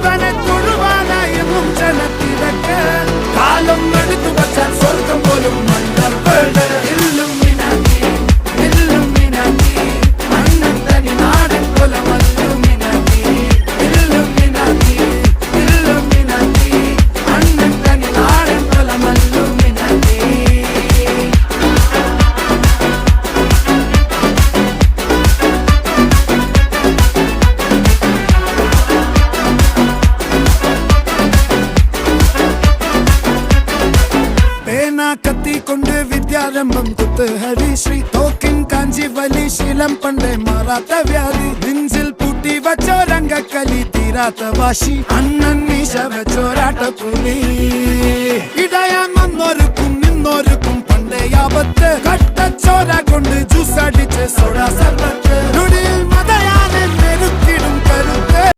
അവനെ തൊഴുവാനായും ജനത്തിരക്ക് കാലം എടുത്തു വച്ചാൽ സ്വർഗം പോലും മണ്ണർപ്പേട് കത്തിക്കൊണ്ട് വിദ്യാരംഭം കുത്ത് ഹരിശ്രീ തോക്കിൻ കാഞ്ചി വലി ശീലം പണ്ടേ മാറാത്ത വ്യാധി നെഞ്ചിൽ പൂട്ടി വച്ചോരംഗക്കലി തീരാത്ത വാശി അണ്ണൻ മീശ വെച്ചോരാട്ട പുലി ഇടയാങ്ങൊന്നൊരുക്കും നിന്നൊരുക്കും പണ്ടേ ആപത്ത് കട്ടച്ചോര കൊണ്ട് ജ്യൂസ് അടിച്ച് സോഡ സർബത്ത്